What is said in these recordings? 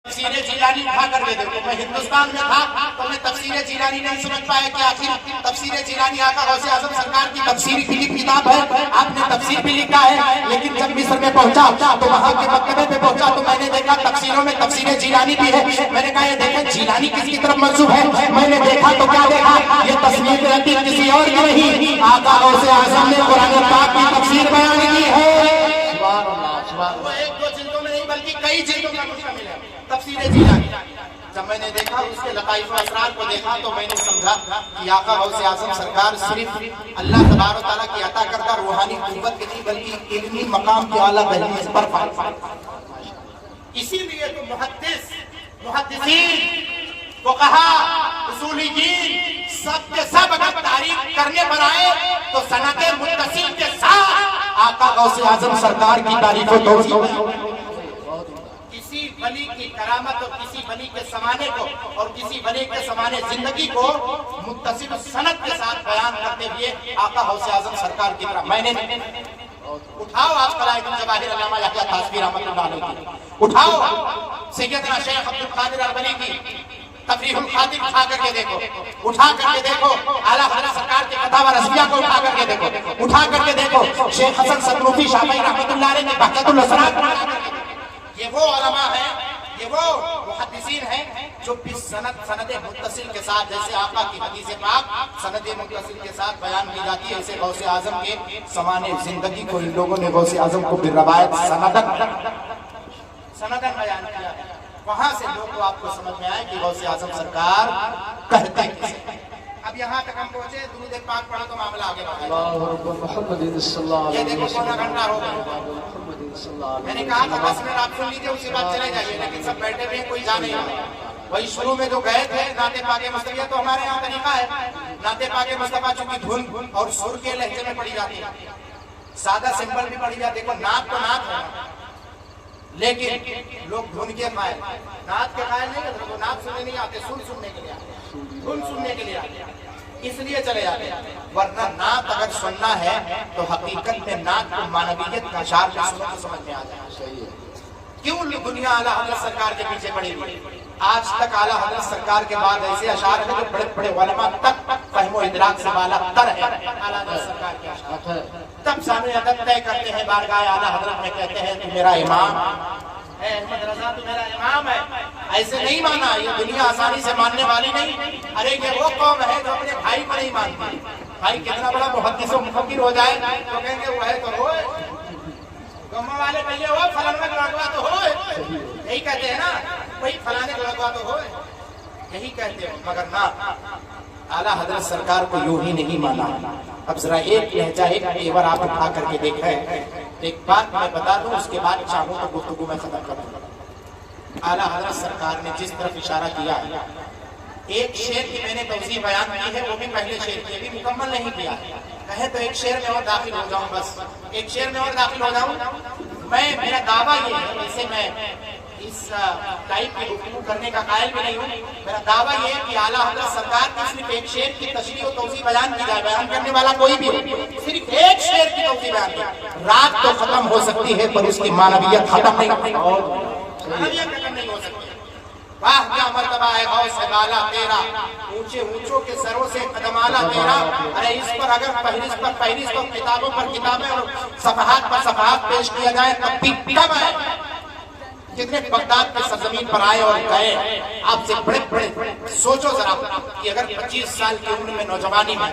تفسیر جیلانی اٹھا کر کے دیکھو. میں ہندوستان میں تھا تو میں تفسیر جیلانی نہیں سمجھ پایا کہ آخر تفسیر جیلانی آقا غوث اعظم سرکار کی تفسیر کی کتاب ہے, آپ نے تفسیر بھی لکھا ہے. لیکن جب مصر میں پہنچا تو وہاں کے مکتبے پہ پہنچا تو میں نے دیکھا تفسیروں میں تفسیر جیلانی بھی ہے. میں نے کہا یہ دیکھیں جیلانی کس کی طرف منسوب ہے. میں نے دیکھا تو کیا دیکھا, یہ تصویر رہتی کسی اور کی نہیں, آقا غوث اعظم نے قرآن پاک کی تفسیر بیان کی ہے. وہ ایک دو جلدوں میں نہیں بلکہ کئی جلدوں کا مشتمل ہے تفسیر جیلانی. جب میں نے دیکھا اس کے لطائف و اسرار کو دیکھا تو میں نے سمجھا کہ آقا غوث اعظم سرکار صرف اللہ تبارک و تعالیٰ کی عطا کردہ روحانی قوت کی نہیں بلکہ علمی مقام کی اعلیٰ دہلیز پر فائز. اسی لیے تو محدثین فقہا اصولیین سب کے سب اگر تعریف کرنے پر آئے تو سند متصل کے ساتھ آقا غوث اعظم سرکار کی تعریف و توصیف. کسی ولی کی کرامت اور کسی ولی کے زمانے کو اور کسی ولی کے زمانے زندگی کو متصل سند کے ساتھ بیان کرتے ہوئے آقا غوث اعظم سرکار کی طرف میں نے اٹھاؤ آپ قلائد الجواہر علامہ یحییٰ طاسبی رحمۃ اللہ علیہ کی, اٹھاؤ سیدنا شیخ عبد القادر البنی کی تفریح الخاطر اٹھا کر کے دیکھو, اٹھا کر کے دیکھو اعلیٰ حضرت سرکار کے فتاوی رضویہ کو اٹھا کر کے دیکھو, اٹھا کر کے دیکھو شیخ حسن ستنوفی شافعی رحمۃ اللہ علیہ نے بہجت الاسرار. یہ وہ علماء ہیں, یہ وہ محدثین ہیں جو سند متصل کے ساتھ, جیسے آقا کی حدیث پاک سند متصل کے ساتھ بیان کی جاتی ہے, ایسے غوث اعظم کے زمانے زندگی کو ان لوگوں نے غوث اعظم کو بالروایت سندن بیان کیا. وہاں سے لوگ کو آپ کو سمجھ میں آئے کہ غوث اعظم سرکار کہتے ہیں. اب یہاں تک ہم پہنچے, درود پاک پڑھا تو معاملہ آگے بڑھا. یہ دیکھو پونا گھنٹہ ہو گیا. میں نے کہا تھا 10 منٹ آپ سن لیجیے اس کے بعد چلے جائیے, لیکن سب بیٹھے ہوئے کوئی جا نہیں رہا. وہی شروع میں جو گئے تھے نعت پاک مصطفیٰ, تو ہمارے یہاں طریقہ ہے نعت پاک مصطفیٰ چونکہ دھن اور سر کے لہجے میں پڑھی جاتی ہے, سادہ سمپل بھی پڑھی جاتی ہے. نعت تو نعت ہے لیکن لوگ دھن کے قائل, نعت کے قائل نہیں ہے, وہ نعت سننے نہیں آتے, سننے کے لیے آتے, دھن سننے کے لیے آتے, اس لیے چلے جاتے ہیں. ورنہ نعت اگر سننا ہے تو حقیقت میں نعت کو معنویت کا اشعار سمجھ میں آ جائے. کیوں دنیا اعلیٰ حضرت سرکار کے پیچھے پڑی ہوئی؟ آج تک اعلیٰ حضرت سرکار کے بعد ایسے اشعار ہیں جو بڑے بڑے علماء تک فہم و ادراک سے بالا تر ہے اعلیٰ حضرت سرکار کے اشعار. تب سامنے ادب طے کرتے ہیں بارگاہ اعلیٰ حضرت میں, کہتے ہیں تو میرا امام ہے احمد رضا, تو میرا امام ہے. ایسے نہیں مانا, یہ دنیا آسانی سے ماننے والی نہیں. ارے یہ وہ قوم ہے جو اپنے بھائی کو نہیں مانتی. بھائی کتنا بڑا محدث و مفکر ہو جائے تو کہیں گے وہ ہے تو ہوئے, گمہ والے کہیے ہو فلانے کو لگوا تو ہوئے, یہی کہتے ہیں نا, وہی فلانے کو لگوا تو ہوئے, یہی کہتے ہیں. مگر نہ, اعلیٰ حضرت سرکار کو یوں ہی نہیں مانا. اب ذرا ایک لہجہ ایک پیور آپ اٹھا کر کے دیکھیں. ایک بات میں بتا دوں, اس کے بعد چاہوں تو گفتگو میں ختم کر دوں. اعلیٰ حضرت سرکار نے جس طرف اشارہ کیا, ایک شعر کی میں نے توضیح بیان کی ہے, وہ بھی پہلے شعر کی, ابھی مکمل نہیں کیا. کہے تو ایک شعر میں اور داخل ہو جاؤں, بس ایک شعر میں اور داخل ہو جاؤں. میرا دعویٰ یہ ہے, جیسے میں اس ٹائپ کی گفتگو کرنے کا قائل بھی نہیں ہوں, میرا دعویٰ یہ ہے کہ اعلیٰ حضرت سرکار کی صرف ایک شعر کی تشریح و توضیح بیان کی جائے. بیان کرنے والا کوئی بھی ہو, صرف ایک شعر کی توضیح بیان کی. رات تو ختم ہو سکتی ہے پر اس کی معنویت ختم نہیں ہو سکتی. واہ کیا مرتبہ ہے غوث بالا تیرا, اونچے اونچوں کے سروں سے قدم اعلیٰ تیرا. ارے اس پر اگر فہرست پر فہرست اور کتابوں پر کتابیں اور صفحات پر صفحات پیش کیا جائے تب بھی کم ہے. کتنے بغداد کے سرزمین پر آئے اور گئے. آپ سے بڑے بڑے سوچو ذرا کہ اگر 25 سال کی عمر میں نوجوانی میں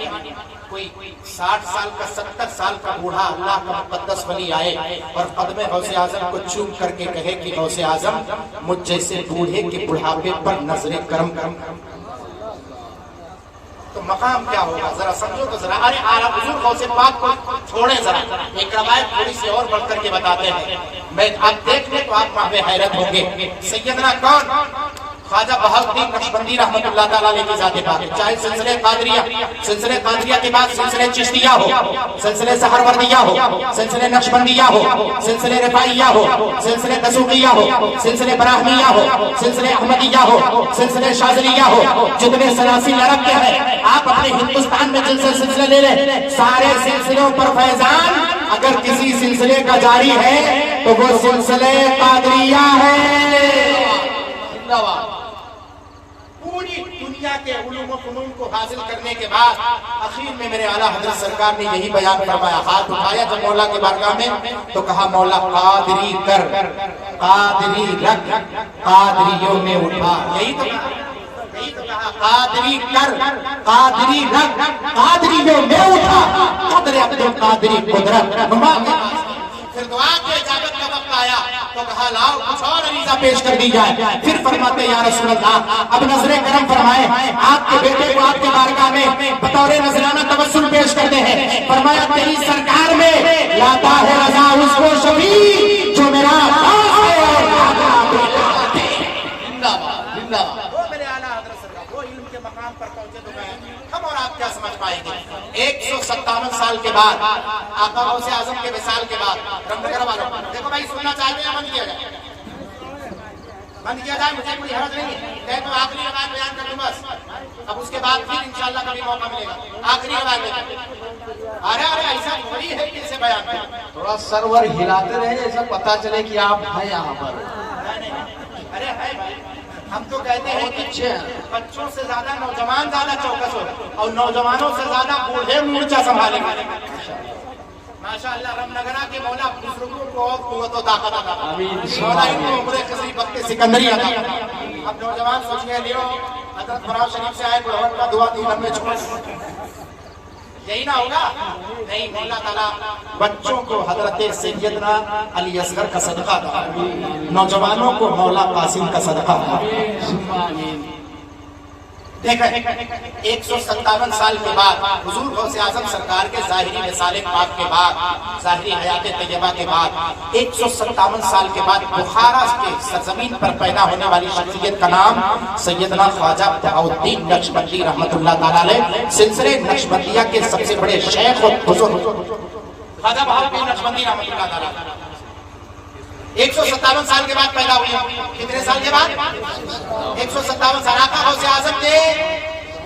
کوئی 60 سال کا 70 سال کا بوڑھا اللہ کا مقدس ولی آئے اور قدم غوث اعظم کو چوم کر کے کہے کہ غوث اعظم مجھ جیسے بوڑھے کے بڑھاپے پر نظر کرم کرم, تو مقام کیا ہوگا ذرا سمجھو تو ذرا. ارے اعلیٰ حضور غوث پاک کو چھوڑیں ذرا, ایک روایت تھوڑی سی اور بڑھ کر کے بتاتے ہیں. میں آپ دیکھ لیں تو آپ ماہوے حیرت ہوں گے. سیدنا کون؟ خواجہ بہاؤالدین نقشبندی رحمۃ اللہ تعالیٰ علیہ کی ذات پاک ہے. چاہے سلسلہ قادریہ کے بعد سلسلہ چشتیہ ہو, سلسلہ سہروردیہ ہو, سلسلہ نقشبندیہ ہو, سلسلہ رفاعیہ ہو, سلسلہ دسوقیہ ہو, سلسلہ براہمیہ ہو, سلسلہ احمدیہ ہو, سلسلہ شاذلیہ ہو, جتنے سلاسل عرب کے ہیں آپ اپنے ہندوستان میں سلسلے لے لیں, سارے سلسلوں پر فیضان اگر کسی سلسلے کا جاری ہے تو وہ سلسلہ قادریہ ہے. زندہ باد. پوری دنیا کے علوم و فنون کو حاصل کرنے کے بعد اخیر میں میرے اعلیٰ حضرت سرکار نے یہی بیان فرمایا. ہاتھ اٹھایا جب مولا کے بارگاہ میں تو کہا مولا قادری کر، قادری رکھ، قادریوں میں اٹھا. یہی تو کہا قادری کر، قادری رکھ، قادریوں میں اٹھا. قدر عبد القادری قدرت نما. پھر دعا کی اجابت کا وقت آیا تو کہا لاؤ کچھ اور عریضہ پیش کر دی جائے. پھر فرماتے یا رسول اللہ اب نظر کرم فرمائے، آپ کے بیٹے کو آپ کے بارگاہ میں بطور نذرانہ توسل پیش کرتے ہیں. فرمایا تیری سرکار میں لاتا ہے رضا اس کو شفیع جو میرا باپ ہے اور زندہ باد زندہ باد. وہ میرے اعلیٰ حضرت سرکار وہ علم کے مقام پر پہنچے تو ہم اور آپ کیا سمجھ پائیں گے. 157 سال کے بعد آقا غوث اعظم کے وصال کے بعد رمضان والوں دیکھو بھائی سننا چاہتے ہیں بند کیا جائے، بند کیا جائے، مجھے کوئی حرج نہیں ہے. تو آخری روایت بیان کر دوں بس، اب اس کے بعد پھر انشاءاللہ کبھی موقع ملے گا. آخری روایت ارے ایسا تھوڑی ہے کہ اسے بیان کریں. تھوڑا سرور ہلاتے رہے ایسا پتا چلے کہ آپ ہیں یہاں پر. ارے ہے بھائی، ہم تو کہتے ہیں کہ بچوں سے زیادہ نوجوان زیادہ چوکس ہو اور نوجوانوں سے زیادہ بوڑھے مورچہ سنبھالیں گے. ماشاءاللہ رمنگرہ کے مولا بزرگوں کو اور قوت و طاقت عطا فرمائے. مولا ان کو عمر قصری وقت سکندری عطا فرمائے. اب نوجوان سوچیں لیو حضرت فراز شریف سے آئے بڑھوٹ کا دعا دی گھر میں چھوڑ یہی نہ ہوگا. نہیں، مولا تعالیٰ بچوں کو حضرت سیدنا علی اصغر کا صدقہ دے، نوجوانوں کو مولا قاسم کا صدقہ دے. دیکھیں 157 سال کے بعد حضور غوث اعظم سرکار کے ظاہری وصال پاک کے بعد، ظاہری حیات طیبہ کے بعد 157 سال کے بعد بخارا کے سرزمین پر پیدا ہونے والی شخصیت کا نام سیدنا خواجہ بہاؤالدین نقشبندی رحمت اللہ تعالیٰ علیہ، سلسلے نقشبندیہ کے سب سے بڑے شیخ و بزرگ خواجہ بہاؤالدین نقشبندی رحمت اللہ تعالیٰ 157 سال کے بعد پیدا ہوئی. کتنے سال کے بعد؟ 157 سال. آقا غوث اعظم کے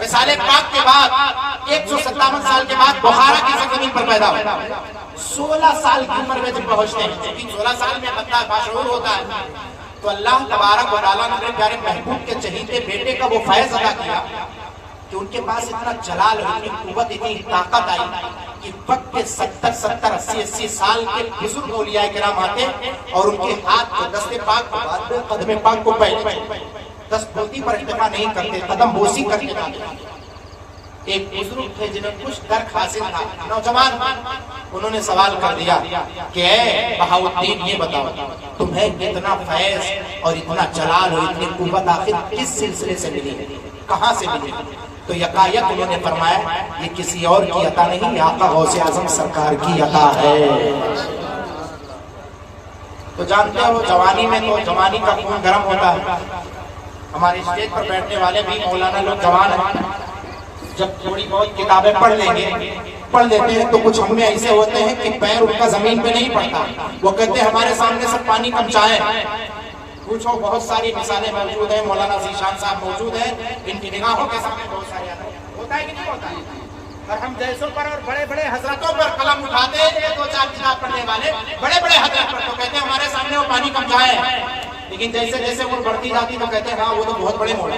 وصال پاک کے بعد 157 سال کے بعد بخارا کی سرزمین پر پیدا ہوئے. 16 سال کی عمر میں جب پہنچتے ہیں، کیونکہ 16 سال میں بندہ باشعور ہوتا ہے، تو اللہ تبارک و تعالیٰ نے اپنے پیارے محبوب کے چہیتے بیٹے کا وہ فیض ادا کیا کہ ان کے پاس اتنا جلال اور اتنی قوت، اتنی طاقت آئی کہ وقت کے 70 80 سال کے بزرگ اولیاء کرام آتے اور ان کے ہاتھ کو دست پاک کو بعد میں قدم پاک کو پہلے دست بوسی پر اتفاق نہیں کرتے، قدم بوسی کرتے جاتے. ایک بزرگ تھے جنہیں کچھ درک حاصل تھا، نوجوان، انہوں نے سوال کر دیا کہ اے بہاؤالدین یہ بتاؤ تمہیں اتنا فیض اور اتنا جلال اور اتنی قوت آخر کس سلسلے سے ملی، کہاں سے ملی؟ تو یکایک انہوں نے فرمایا یہ کسی اور کی عطا نہیں، یہ آقا غوث اعظم سرکار کی عطا ہے. تو جانتے ہو جوانی میں تو جوانی کا خون گرم ہوتا ہے. ہمارے اسٹیج پر بیٹھنے والے بھی مولانا لوگ جوان ہیں، جب تھوڑی بہت کتابیں پڑھ لیتے ہیں تو کچھ ہم میں ایسے ہوتے ہیں کہ پیر ان کا زمین پہ نہیں پڑتا. وہ کہتے ہیں ہمارے سامنے سے پانی کم چائے. پوچھو بہت ساری مثالیں موجود ہیں، مولانا ذیشان صاحب موجود ہیں، ان کی نگاہوں کے سامنے بہت ساری ہوتا ہے کہ نہیں ہوتا ہے. اور ہم جیسوں پر اور بڑے بڑے حضرتوں پر قلم اٹھاتے ہیں، 2-4 کتاب پڑھنے والے بڑے بڑے حضرت پر تو کہتے ہیں ہمارے سامنے وہ پانی کم چائے ہے. لیکن جیسے جیسے وہ بڑھتی جاتی تو کہتے ہیں ہاں وہ تو بہت بڑے مولا،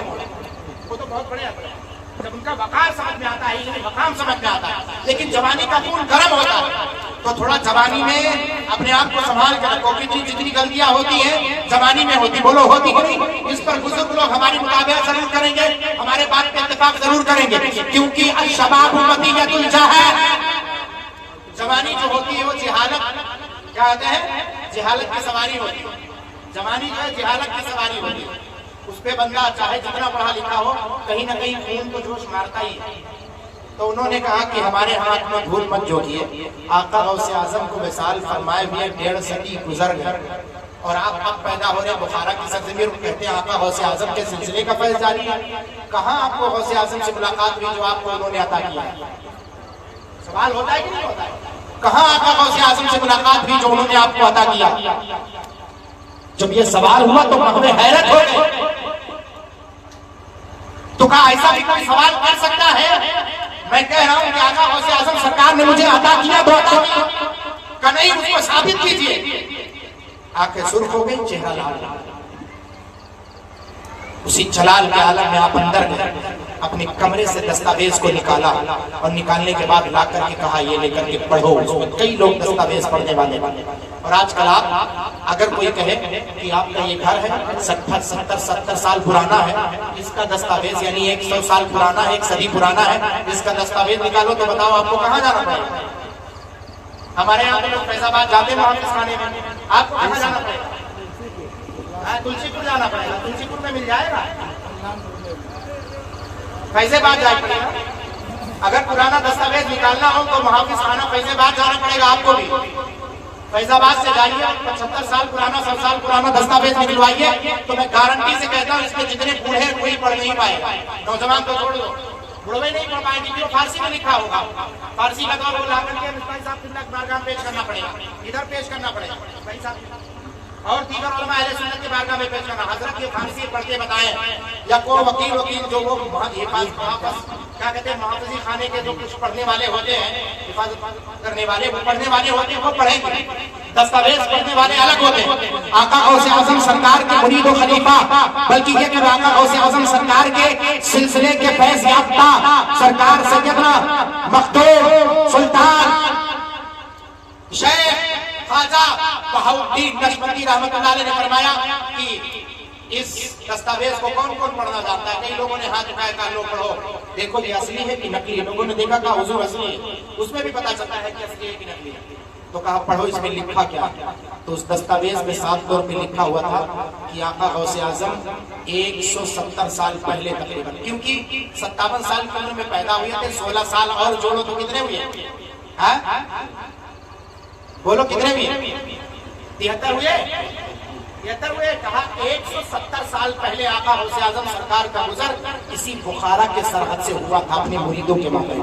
وہ تو بہت بڑے ہیں. جب ان کا وقار سمجھ میں آتا ہے، مقام سمجھ میں آتا ہے. لیکن جوانی کا خون گرم ہوتا ہے تو تھوڑا جوانی میں اپنے آپ کو سنبھال کے رکھو. جتنی غلطیاں ہوتی ہیں جوانی میں ہوتی، بولو ہوتی کہ نہیں؟ اس پر بزرگ لوگ ہماری مطابقت ضرور کریں گے، ہمارے بات پہ اتفاق ضرور کریں گے، کیونکہ الشباب مطیۃ الجہل، جوانی جو ہوتی ہے وہ جہالت، کیا کہتے ہیں؟ جہالت کی سواری ہوتی ہے. جوانی جو ہے جہالت کی سواری ہوتی ہے. اس پہ بندہ چاہے جتنا پڑھا لکھا ہو کہیں نہ کہیں خون کو جوش مارتا ہی ہے. تو انہوں نے کہا کہ ہمارے ہاتھ میں دھول مت جوڑیے. آقا غوث اعظم کو وصال فرمائے ہوئے 1.5 صدی گزر گئے اور آپ اب پیدا ہو رہے بخارا کی سرزمین. کہتے ہیں آقا غوث اعظم کے سلسلے کا فیض جاری ہے. کہاں آپ کو غوث اعظم سے ملاقات ہوئی جو آپ کو انہوں نے عطا کیا؟ سوال ہوتا ہے کہ نہیں ہوتا ہے؟ کہاں آقا غوث اعظم سے ملاقات ہوئی جو انہوں نے آپ کو عطا کیا؟ جب یہ سوال ہوا تو مغوے حیرت ہو گئے. تو کہا ایسا بھی کوئی سوال کر سکتا ہے؟ میں کہہ رہا ہوں کہ آقا غوث اعظم سرکار نے مجھے عطا کیا تو عطا کیا، کہ نہیں اس کو ثابت کیجئے. آنکھیں سرخ ہو گئی، چہرہ لال. اسی جلال کے عالم میں آپ اندر گئے، اپنے کمرے سے دستاویز کو نکالا اور نکالنے کے بعد لا کر کے کہا یہ لے کر کے پڑھو۔ اس میں کئی لوگ دستاویز پڑھنے والے، اور آج کل آپ اگر کوئی کہے کہ آپ کا یہ گھر ہے 70 سال پرانا ہے، اس کا دستاویز یعنی 100 سال پرانا ہے، 1 صدی پرانا ہے، اس کا دستاویز نکالو، تو بتاؤ آپ کو کہاں جانا پڑے گا؟ ہمارے یہاں لوگ فیض آباد جاتے ہیں محافظ خانے میں، آپ کو کہاں جانا پڑے گا؟ تلسی پور جانا پڑے گا، تلسی پور میں مل جائے گا، فیض آباد جانا پڑے گا۔ اگر پرانا دستاویز نکالنا ہو تو محافظ خانہ فیض آباد جانا پڑے گا آپ کو بھی۔ فیض آباد سے جائیے، 75 سال پرانا 100 سال پرانا دستاویز نکلوائیے، تو میں گارنٹی سے کہتا ہوں اس کے جتنے بوڑھے ہیں کوئی پڑھ نہیں پائے گا۔ نوجوان تو چھوڑ دو، بوڑھے نہیں پڑھ پائیں گے، جو فارسی میں لکھا ہوگا، فارسی کا دور وہ لا کر کے مفتی صاحب قبلہ کی بارگاہ میں پیش کرنا پڑے گا، ادھر پیش کرنا پڑے گا بھائی صاحب، اور دیگر علماء اہل سنت کی بارگاہ میں پیش کرنا۔ حضرت یہ فارسی پڑھ کے بتائیں، یا کوئی وکیل جو وہ کیا کہتے ہیں محافظی خانے کے جو کچھ پڑھنے والے ہوتے ہیں، حفاظت کرنے والے، وہ پڑھنے والے ہوتے ہیں، وہ پڑھیں گے۔ دستاویز پڑھنے والے الگ ہوتے ہیں، آقا غوث اعظم سرکار کے مرید و خلیفہ، بلکہ یہ کہ آقا غوث اعظم سرکار کے سلسلے کے فیض یافتہ سرکار سیدنا مخدوم سلطان شیخ خواجہ بہاؤالدین نقشبندی رحمۃ اللہ علیہ نے فرمایا کہ اس دستاویز کو کون کون پڑھنا جانتا ہے؟ کئی لوگوں نے ہاتھ اٹھایا کہا لوگ پڑھو، دیکھو یہ اصلی ہے کہ نقلی ہے؟ لوگوں نے دیکھا کہا حضور اصلی ہے، اس میں بھی پتا چلتا ہے کہ اصلی ہے کہ نقلی ہے، تو کہا پڑھو اس میں لکھا کیا؟ تو اس دستاویز میں صاف طور پہ لکھا ہوا تھا کہ آقا غوث اعظم 170 سال پہلے تقریباً، کیونکہ 57 سال کی عمر میں پیدا ہوئے تھے، 16 سال اور جوڑو تو کتنے ہوئے؟ بولو کتنے ہوئے؟ 73 ہوئے۔ کہا 170 سال پہلے آقا غوث اعظم سرکار کا گزر اسی بخارا کے سرحد سے ہوا تھا، اپنے مریدوں کے مابین،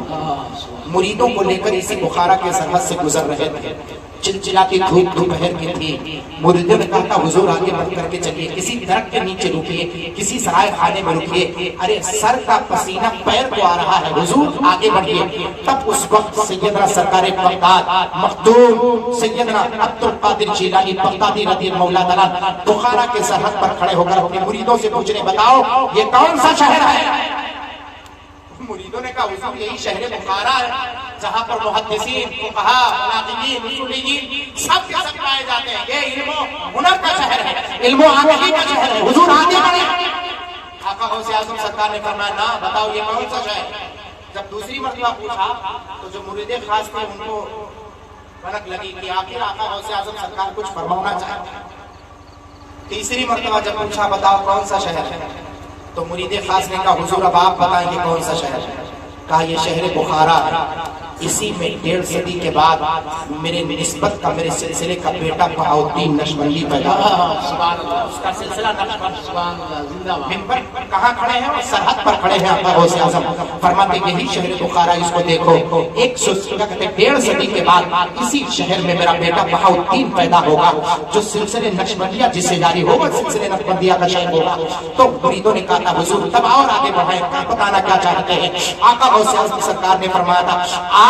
مریدوں کو لے کر اسی بخارا کے سرحد سے گزر رہے تھے، چلچلاتی دھوپ دوپہر کی تھی۔ مریدوں نے کہا تھا حضور آگے بڑھ کر کے چلیے، کسی درخت کے نیچے رکیے، کسی سرائے خانے میں رکیے، ارے سر کا پسینہ پیر کو آ رہا ہے، حضور آگے بڑھیے۔ تب اس وقت سیدنا سرکار بغداد مخدوم سیدنا عبد القادر جیلانی بغدادی رضی اللہ تعالیٰ بخارا کے سرحد پر کھڑے ہو کر اپنے مریدوں سے پوچھنے بتاؤ یہ کون سا شہر ہے؟ مریدوں نے کہا حضور یہی شہر بخارا ہے جہاں پر محدثین، فقہاء، بلاغیین، اصولیین سب کے سب پائے جاتے ہیں، یہ علم و ہنر کا شہر ہے، علم و عقیدہ کا شہر ہے، حضور آگے بڑھے۔ آقا غوث اعظم سرکار نے فرمایا نا بتاؤ یہ کون سا شہر؟ جب دوسری مرتبہ پوچھا تو جو مرید خاص تھے ان کو بھنک لگی کہ آخر آقا غوث اعظم سرکار کچھ فرمانا چاہتے ہیں۔ تیسری مرتبہ جب پوچھا بتاؤ کون سا شہر ہے، تو مرید خاص نے کہا حضور اب آپ بتائیں گے کون سا شہر ہے؟ کہا یہ شہر بخارا ہے، اسی میں 1.5 صدی کے بعد میرے نسبت کا، میرے سلسلے کا بیٹا بہاؤالدین نقشبندی پیدا ہوا، اس کا سلسلہ ممبر کہاں کھڑے ہیں؟ اور سرحد پر کھڑے ہیں آقا غوث اعظم، فرماتے یہی شہر بخارا، اس کو دیکھو 1.5 صدی کے بعد اسی شہر میں میرا بیٹا بہاؤالدین پیدا ہوگا، جو سلسلے نقشبندیہ جس سے جاری ہوگا سلسلے نقشبندیہ کا شہر ہوگا۔ تو مریدوں نے کہا تھا حضور تب اور آگے بڑھائیں، کیا بتانا کیا چاہتے ہیں؟ آقا غوث اعظم سرکار نے فرمایا تھا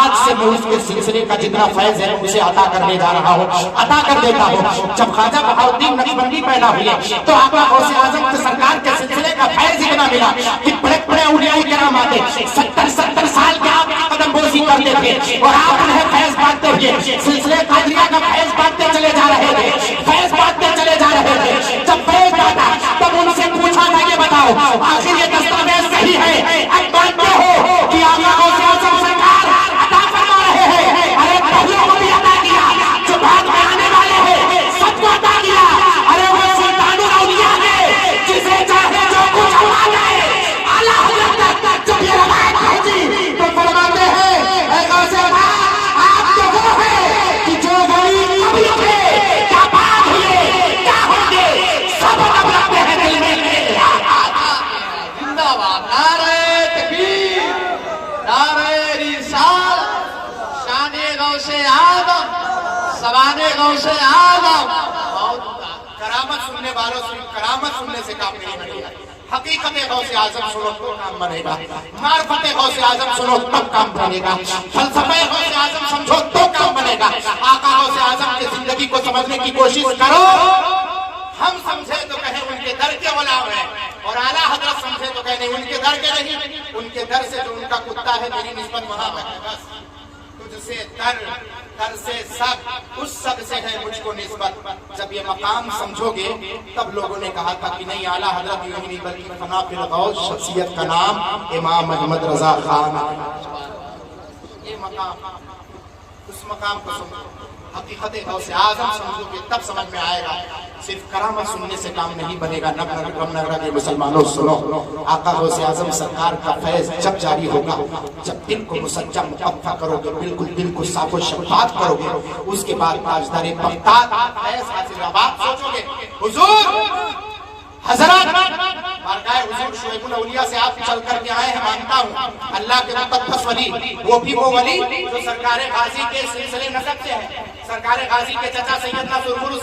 آج سے میں اس کے سلسلے کا جتنا فیض ہے اسے عطا کرنے جا رہا ہوں، عطا کر دیتا ہوں۔ جب خواجہ بہاؤالدین نقشبندی پیدا ہوئے تو آقا غوث اعظم سرکار کے سلسلے کا فیض اتنا ملا کہ بڑے بڑے اولیاء کرام آتے 70 سال کے آپ قدم بوسی کرتے تھے اور آپ انہیں فیض بانٹتے ہوئے سلسلے قادریہ کا فیض بانٹتے چلے جا رہے تھے، فیض بانٹتے چلے جا رہے تھے۔ جب فیض بانٹا تب ان سے پوچھا تھا یہ بتاؤ آخر یہ دستاویز صحیح ہے؟ اب مانتے ہو کہ آقا غوث اعظم سرکار عطا فرما رہے ہیں؟ ارے پہلے کو بھی عطا کیا، جو بعد میں آنے والے ہیں سب کو عطا کیا۔ ارے وہ سلطان الاولیاء ہے جسے چاہے جو کچھ ہوا جائے، اعلیٰ حضرت تک جب یہ روایت پہنچی تو فرماتے ہیں اے غوث اعظم آپ تو وہ ہیں کہ جو غریب کبھی تھے کیا بات ہوئے کیا ہوں گے سب اب رکھتے ہیں دل میں۔ زندہ باد، نعرہ تکبیر، نعرہ رسالت، شان غوث اعظم، سوان غوث اعظم۔ کرامت سننے والوں سے کرامت سننے سے کام نہیں بنے گا، حقیقت غوث اعظم سنو تو کام بنے گا، معرفت غوث اعظم سنو تب کام بنے گا، فلسفہ غوث اعظم سمجھو تو کام بنے گا۔ آقا غوث اعظم کی زندگی کو سمجھنے کی کوشش کرو، ہم سمجھے تو کہیں ان کے در کے غلام ہیں، اور اعلیٰ در کے نہیں، ان کے در سے جو ان کا کتا ہے میری نسبت وہاں تک ہے بس. تجھ سے در سے سب، اس سب سے ہے مجھ کو نسبت. جب یہ مقام سمجھو گے تب لوگوں نے کہا تھا کہ نہیں اعلیٰ حضرت یوں ہی نہیں بلکہ فنا فی الغوث شخصیت کا نام امام احمد رضا خان. یہ مقام، اس مقام کو سنو، حقیقت غوث اعظم سمجھو گے تب سمجھ میں آئے گا. صرف کرامت سننے سے کام نہیں بنے گا. نگر کے مسلمانوں سنو، آقا غوث اعظم سرکار کا فیض جب جاری ہوگا، جب دل کو مسجع مقفع کرو گے، بالکل دل کو صاف و شفاف کرو گے، اس کے بعد تاجدار بغداد فیض حاصل ہوگا. آپ سوچو گے حضور حضرات بارگاہ حضور شعیب الاولیاء سے آپ چل کر کے آئے ہیں، مانتا ہوں اللہ کے مقدس ولی، وہ بھی وہ ولی جو سرکار غازی کے سلسلے نسب سے ہے. سرکار غازی کے چچا سیدنا سرخرو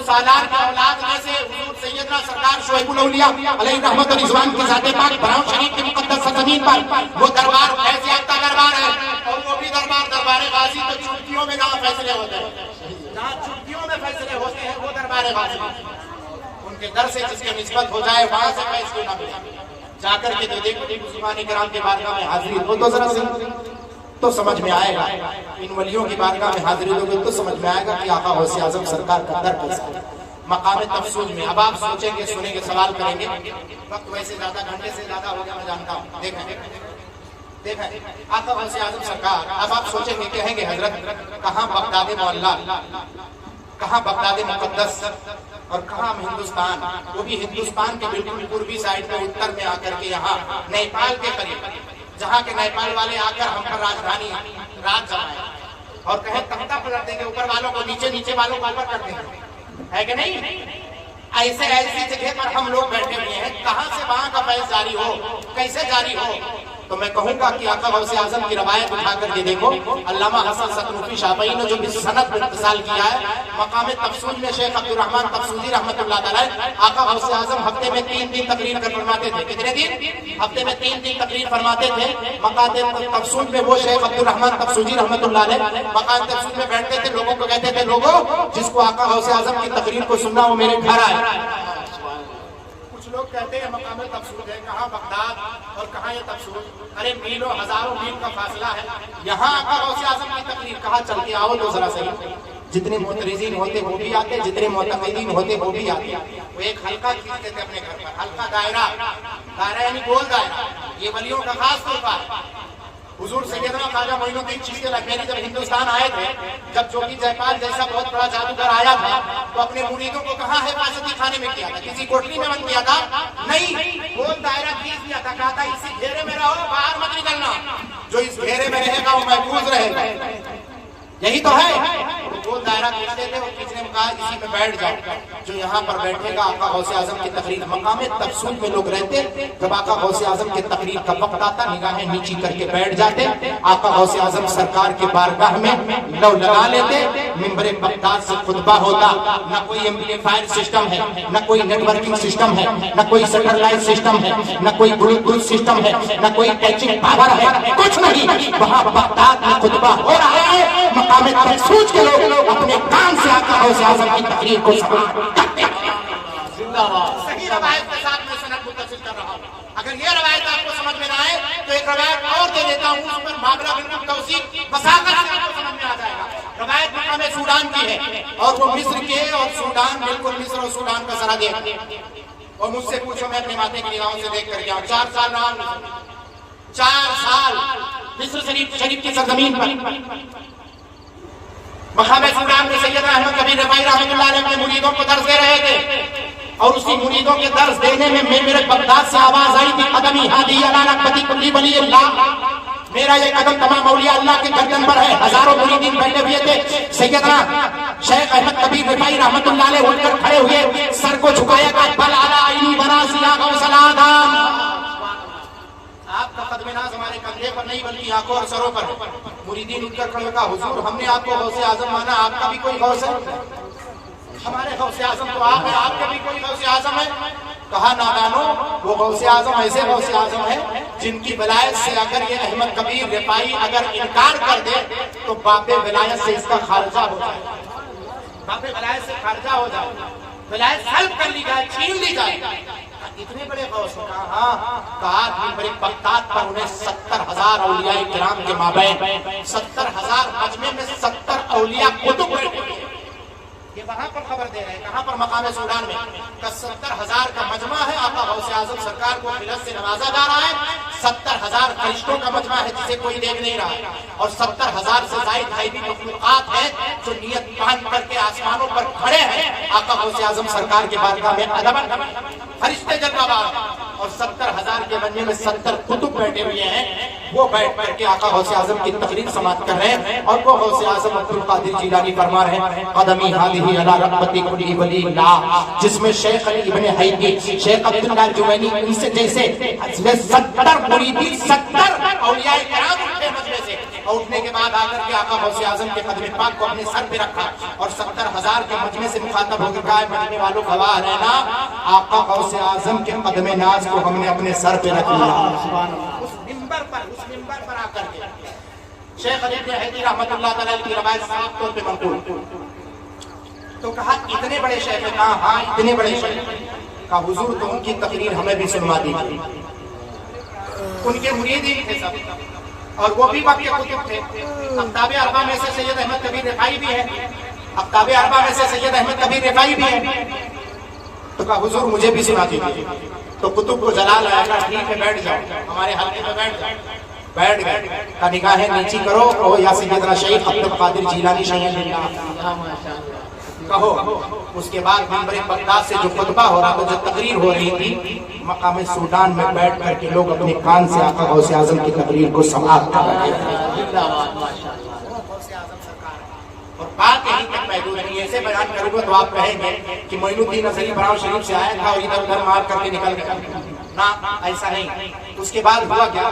سالار کی اولاد میں سے حضور سیدنا سرکار شعیب الاولیاء علیہ رحمت و رضوان کی ذات پاک براؤن شریف کی مقدس سرزمین پر وہ دربار ایسے یافتہ دربار ہے، اور وہ بھی دربار غازی تو چٹکیوں میں جہاں فیصلے ہوتے ہیں، جہاں چٹکیوں میں فیصلے ہوتے ہیں وہ دربار غازی. ان کے در سے جس کی نسبت ہو جائے وہاں سے فیصلے نہ ملے. جا کر کے جو دیکھو مسلمان کرام کے بارگاہ میں حاضری ہو تو ذرا سے تو سمجھ میں آئے گا. ان ولیوں کی بارگاہ میں حاضری ہوگی تو سمجھ میں آئے گا کہ آقا غوث اعظم سرکار کا در کیسا ہے. مقام تفصیل میں اب آپ سوچیں گے، سنیں گے، سوال کریں گے. وقت ویسے زیادہ گھنٹے سے زیادہ ہو گیا میں جانتا ہوں. دیکھیں آقا غوث اعظم سرکار، اب آپ سوچیں گے، کہیں گے حضرت کہاں بغداد معلیٰ، کہاں بغداد مقدس، اور کہاں ہندوستان، وہ بھی ہندوستان کے بالکل پوروی سائڈ میں اتر میں آ کر کے یہاں نیپال کے قریب، جہاں کے نیپال والے آ کر ہم پر راجدھانی راج جمائے اور کہیں تختہ پلٹ دیں گے، اوپر والوں کو نیچے، نیچے والوں کو اوپر کر دیں گے، ہے کہ نہیں؟ ایسی جگہ پر ہم لوگ بیٹھے ہوئے ہیں. کہاں سے وہاں کا فیض جاری ہو، کیسے جاری ہو؟ تو میں کہوں گا کہ آقا غوث اعظم کی روایت اٹھا کر کے دیکھو. علامہ حسن ستنوفی شافعی نے جو سند میں اتصال کیا ہے، مقام تفصیل میں شیخ عبد الرحمن تفصیلی رحمۃ اللہ تعالی، آقا غوث اعظم ہفتے میں 3 دن تقریر کر فرماتے تھے. کتنے دن؟ ہفتے میں 3 دن تقریر فرماتے تھے. مقام تفصیل میں وہ شیخ عبد الرحمن تفصیلی رحمۃ اللہ علیہ مقام تفصیل میں بیٹھتے تھے، لوگوں کو کہتے تھے لوگوں جس کو آقا غوث اعظم کی تقریر کو سننا وہ میرے گھر آئے. لوگ کہتے ہیں مقام تفصیل ہے، کہاں بغداد اور کہاں یہ تفصیل؟ ارے میلوں ہزاروں میل کا فاصلہ ہے. یہاں آقا غوث اعظم کی تقریر، کہاں چل کے آؤ تو ذرا صحیح. جتنے معترضین ہوتے وہ بھی آتے، جتنے معتقدین ہوتے وہ بھی آتے. وہ ایک حلقہ کھینچتے تھے اپنے گھر پر، حلقہ دائرہ یعنی گول دائرہ. یہ ولیوں کا خاص طور پر حضور سیدنا خواجہ معین الدین چشتی اجمیری جب ہندوستان آئے تھے، جب جوگی جے پال جیسا بہت بڑا جادوگر آیا تھا تو اپنے مریدوں کو کہاں حفاظتی خانے میں کیا تھا؟ کسی کوٹری میں بند کیا تھا؟ نہیں، گول دائرہ کھینچ دیا تھا، کہا تھا اسی گھیرے میں رہو، باہر مت نکلنا. جو اس گھیرے میں رہے گا وہ محفوظ رہے گا. یہی تو ہے. وہ دائرہ کھینچتے تھے اور کسی نے کہا اسی میں بیٹھ جاؤ. جو یہاں پر بیٹھے گا آقا غوث اعظم کی تقریر. مقام تفصیل میں لوگ رہتے، جب آقا غوث اعظم کی تقریر کا وقت آتا نگاہیں نیچی کر کے بیٹھ جاتے. آقا غوث اعظم سرکار کے بارگاہ میں لو لگا لیتے. ممبر بغداد سے خطبہ ہوتا. نہ کوئی ایمپلیفائر سسٹم ہے، نہ کوئی نیٹ ورکنگ سسٹم ہے، نہ کوئی سیٹلائٹ سسٹم ہے، نہ کوئی بلوٹوتھ سسٹم ہے، نہ کوئی ٹیچنگ پاور ہے، کچھ نہیں. وہاں بغداد میں خطبہ ہو رہا ہے. مقام تفصیل کے لوگ اپنے کان سے آقا غوث اعظم کی تقریر کو کرتے ہیں. صحیح روایت کے ساتھ میں سند متصل کر رہا ہوں. اگر یہ روایت آپ کو سمجھ میں نہ آئے تو ایک روایت اور دے دیتا ہوں، اس پر معاملہ بالکل توثیق بساطت سے آپ کو سمجھ میں آ جائے گا. روایت مقام سوڈان کی ہے اور وہ مصر کے اور سوڈان، بالکل مصر اور سوڈان کا سرحد ہے. اور مجھ سے پوچھو، میں اپنے ماتھے کی نگاہوں سے دیکھ کر گیا. 4 سال رہا، 4 سال مصر شریف کی سرزمین پر. مقام سوڈان میں سیدنا احمد کبیر رفاعی رحمۃ اللہ علیہ اپنے مریدوں کو درس دے رہے تھے اور اسی مریدوں کے درس دینے میں میرے بغداد سے آواز آئی تھی، قدمی ہادی علی نقبتی کلی ولی اللہ. میرا یہ قدم تمام اولیاء اللہ کے گردن پر ہے. ہزاروں مریدین بیٹھے ہوئے تھے. سیدنا شیخ احمد کبیر رفاعی رحمۃ اللہ علیہ اٹھ کر کھڑے ہوئے، سر کو جھکایا کہ بل علی عینی براسی یا غوث العالم. آپ کا قدم ناز ہمارے کندھے پر نہیں بلکہ آنکھوں اور سروں پر. مریدین اٹھ کر کھڑے کہا حضور ہم نے آپ کو غوث اعظم مانا، آپ کا بھی کوئی غوث ہے؟ ہمارے غوث اعظم تو آپ ہیں، آپ کا بھی کوئی غوث اعظم ہے؟ کہا نادانو، وہ غوث اعظم ایسے غوث اعظم ہے جن کی ولایت سے اگر یہ احمد کبیر رفاعی اگر انکار کر دے تو باب ولایت سے اس کا خارجہ ہو جائے. باب ولایت سے خارجہ ہو جائے، ولایت سلب کر لی جائے، چھین لی جائے. اتنے بڑے غوث ہیں؟ کہا ہاں، کہا منبر بغداد پر انہیں 70,000 اولیاء کرام کے مابین 70,000 مجمع میں 70 اولیاء قطب بیٹھے ہوئے ہیں۔ یہ وہاں پر خبر دے رہے ہیں، کہاں پر؟ مقام سودان میں، کہ 70,000 کا مجمع ہے، آقا غوث اعظم سرکار کو خلعت سے نوازا جا رہا ہے، 70,000 فرشتوں کا مجمع ہے جسے کوئی دیکھ نہیں رہا ہے، اور 70,000 سے زائد غیبی مخلوقات ہیں جو نیت باندھ کر کے آسمانوں پر کھڑے ہیں آقا غوث اعظم سرکار کے بارگاہ میں ادب فرشتے جلوہ بار، اور 70,000 کے مجمع میں 70 قطب بیٹھے ہوئے ہیں، وہ بیٹھ کر کے آقا غوث اعظم کی تقریر سماعت کر رہے ہیں، اور وہ غوث اعظم عبد القادر جیلانی فرما رہے ہیں قدمی ہادی علی رغبتی کلی ولی اللہ، جس میں شیخ علی ابن حیدی، شیخ عبداللہ الجوینی، ان سے جیسے 70 مریدین 70 اولیاء کرام اٹھے مجمع سے، اور اٹھنے کے بعد آ کر کے آقا غوث اعظم کے قدم پاک کو اپنے سر پہ رکھا، اور 70,000 کے مجمع سے مخاطب ہو کر کہا ہے مجمع والوں گواہ رہنا، آقا غوث اعظم کے قدم ناز کو ہم نے اپنے سر پہ رکھ لیا۔ اس منبر پر آ کر کے شیخ علی ابن حیدی رحمۃ اللہ تعالی کی روایت صاف طور پہ منقول، تو کہا اتنے بڑے شیخ ہیں؟ کہا ہاں اتنے بڑے شیخ ہیں۔ کہا حضور تو ان کی تقریر ہمیں بھی سنوا دیجیے، ان کے مرید ہی تھے سب، اور وہ بھی باقی کتب تھے۔ اقطاب اربعہ میں سے سید احمد کبیر رفاعی بھی ہے، اقطاب اربعہ میں سے سید احمد کبیر رفاعی بھی ہے، تو کہا حضور مجھے بھی سنا دیجیے۔ تو کتب کو جلال آیا، کہا ٹھیک ہے بیٹھ جاؤ، ہمارے حلقے میں بیٹھ جاؤ۔ بیٹھ گئے، کہا نگاہیں نیچی کرو، او یا سیدنا شیخ عبد القادر جیلانی شیخ کہو۔ اس کے بعد منبر بغداد سے جو خطبہ ہو رہا تھا، جو تقریر ہو رہی تھی، مقام سودان میں بیٹھ کر کے لوگ اپنے کان سے آقا غوث اعظم کی تقریر کو سماعت کر رہے ہیں۔ اور بات یہیں تک محدود نہیں، ایسے بیان کروں گا تو آپ کہیں گے کہ معین الدین اظہری براؤ شریف سے آیا تھا اور ادھر ادھر مار کر کے نکل گیا۔ نہ، ایسا نہیں۔ اس کے بعد ہوا کیا؟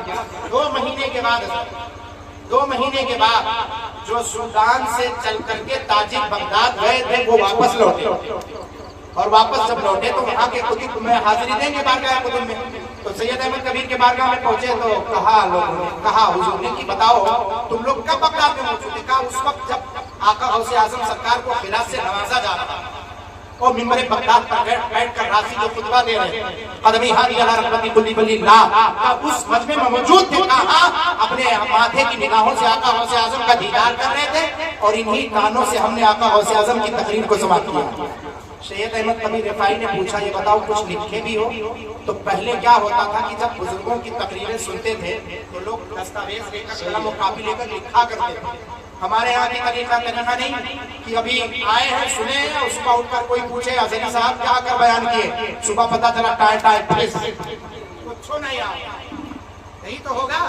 2 مہینے کے بعد جو سودان سے چل کر کے تاجک بغداد گئے تھے وہ واپس لوٹے، اور واپس جب لوٹے تو وہاں کے کتب میں حاضری دیں گے بارگاہ کتب میں، تو سید احمد کبیر کے بارگاہ میں پہنچے تو کہا حضور نے کہ بتاؤ تم لوگ کب بغداد میں موجود تھے؟ کہا اس وقت جب آقا غوث اعظم سرکار کو خلعت سے نوازا جا رہا تھا، اور منبر بغداد پر بیٹھ کر راضی جو خطبہ دے رہے ہیں قدمی ہادی علی رغبتی کلی ولی اللہ، اس مجمع میں موجود تھے، کہا اپنے ماتھے کی نگاہوں سے آقا غوث اعظم کا دیدار کر رہے تھے، اور انہی کانوں سے ہم نے آقا غوث اعظم کی تقریر کو سماعت کیا۔ سید احمد کبیر رفاعی نے پوچھا یہ بتاؤ کچھ لکھے بھی ہو؟ تو پہلے کیا ہوتا تھا کہ جب بزرگوں کی تقریریں سنتے تھے تو لوگ دستاویز لے کر قلم و کاپی لے کر لکھا کرتے تھے۔ ہمارے یہاں کی طریقہ نہیں کہ ابھی آئے ہیں سنے ہیں، صبح اٹھ کر کوئی پوچھے اظہری صاحب کیا کر بیان کیے، صبح پتا چلا ٹائر پھیس کچھ نہیں آیا، یہی تو ہوگا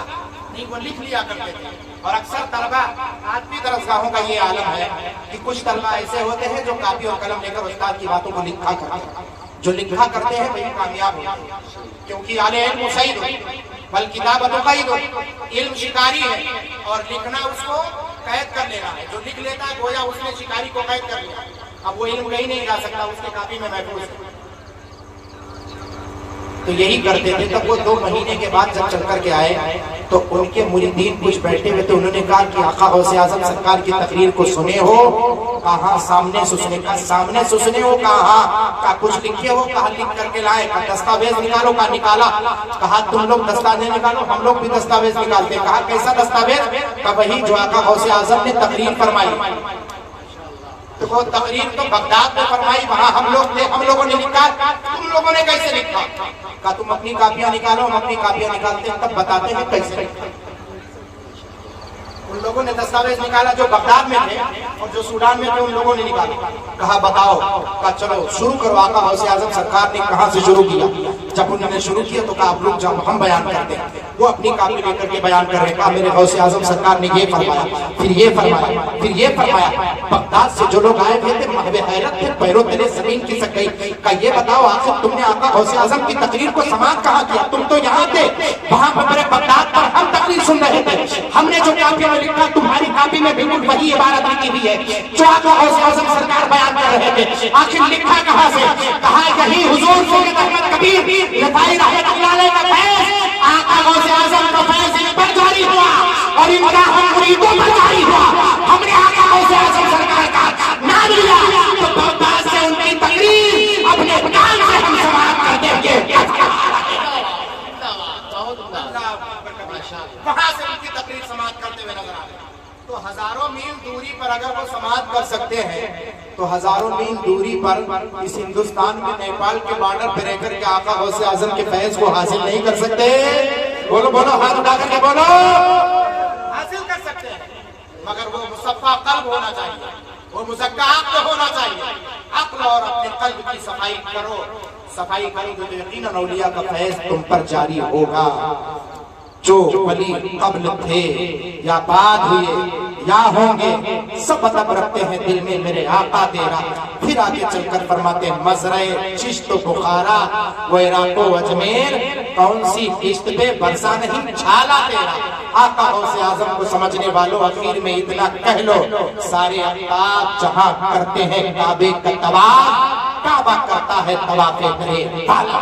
نہیں، وہ لکھ لیا کرتے تھے۔ اور اکثر طلبہ آج بھی درسگاہوں کا یہ عالم ہے کہ کچھ طلبہ ایسے ہوتے ہیں جو کاپی اور قلم لے کر استاد کی باتوں کو لکھا کرتے ہیں، جو لکھا کرتے ہیں وہی کامیاب ہوتے ہیں، کیونکہ اہل علم سعید ہو بل کتابت قید ہو، علم شکاری ہے اور لکھنا اس کو قید کر لینا ہے، جو لکھ لیتا ہے گویا اس نے شکاری کو قید کر لیا، اب وہ علم کہیں نہیں جا سکتا، اس کے کاپی میں محفوظ ہے۔ تو یہی کرتے تھے۔ تب وہ 2 مہینے کے بعد جب چل کر کے آئے تو ان کے مریدین کچھ بیٹھے ہوئے تھے، انہوں نے کہا کہ آقا غوث اعظم سرکار کی تقریر کو سنے ہو؟ کہا سامنے سنے، کہا سامنے سنے ہو؟ کہا کچھ لکھے ہو؟ کہا لکھ کر کے لائے۔ کہا دستاویز نکالو؟ کہا نکالا۔ کہا تم لوگ دستاویز نکالو؟ ہم لوگ بھی دستاویز نکالتے۔ کہا کیسا دستاویز؟ کہا وہی جو آقا غوث اعظم نے تقریر فرمائی۔ تو وہ تقریر تو بغداد میں فرمائی، وہاں ہم لوگ تھے، ہم لوگوں نے لکھا، تم لوگوں نے کیسے لکھا؟ کہا تم اپنی کاپیاں نکالو، ہم اپنی کاپیاں نکالتے ہیں تب بتاتے ہیں کیسے لکھا۔ ان لوگوں نے دستاویز نکالا جو بغداد میں تھے، اور جو سودان میں تھے ان لوگوں نے نکالا۔ کہا بتاؤ؟ کہا چلو شروع کرو۔ آقا غوث اعظم سرکار نے کہاں سے شروع کیا؟ جب انہوں نے شروع کیا تو کہا آپ لوگ جب ہم بیان کرتے ہیں، وہ اپنی کاپی لے کر کے بیان کر رہے۔ کہا میرے غوث اعظم سرکار نے یہ فرمایا، پھر یہ فرمایا، پھر یہ فرمایا۔ بغداد سے جو لوگ آئے ہوئے تھے محو حیرت تھے، پیروں تلے زمین کھسک گئی۔ کہا یہ بتاؤ آخر تم نے آقا غوث اعظم کی تقریر کو سماعت کہاں کیا؟ تم تو یہاں تھے، وہاں پر بغداد پر ہم تقریر سن رہے تھے، ہم نے جو کاپی میں لکھا تمہاری کاپی میں بالکل وہی عبارت لکھی ہوئی ہے جو آقا غوث اعظم سرکار بیان کر رہے تھے۔ آخر لکھا کہاں سے؟ کہا یہی حضور سید احمد کبیر رفاعی رحمۃ اللہ علیہ کا فیض، آقا غوث اعظم کا فیض ان پر جاری ہوا اور ان کا ہم مریدوں پر جاری ہوا۔ ہم نے آقا غوث اعظم سرکار کا نام لیا تو بغداد سے ان کی تقریر اپنے کان سے ہم سماعت کرتے ہوئے ہزاروں میل دوری پر اگر وہ سماعت کر سکتے ہیں تو ہزاروں میل دوری پر اس ہندوستان میں نیپال کے بارڈر پہ رہ کر کے آقا غوث اعظم کے فیض کو حاصل نہیں کر سکتے؟ بولو بولو، ہاتھ اٹھا کر کے بولو، حاصل کر سکتے ہیں، مگر وہ مصفا قلب ہونا چاہیے، وہ مزکا عقل ہونا چاہیے۔ عقل اور اپنے قلب کی صفائی کرو، صفائی کرو تو یقیناً اولیاء کا فیض تم پر جاری ہوگا۔ جو ولی قبل تھے یا بعد ہوئے یا ہوں گے، سب ادب رکھتے ہیں دل میں میرے آقا تیرا۔ پھر آگے چل کر فرماتے ہیں مزرع چشت و بخارا و عراق و اجمیر، کون سی کشت پہ برسا نہیں چھالا تیرا۔ آقا غوث اعظم کو سمجھنے والوں آخر میں اتنا کہہ لو، سارے اقطاب جہاں کرتے ہیں کعبے کا طواف، کعبہ کرتا ہے طواف درے بالا۔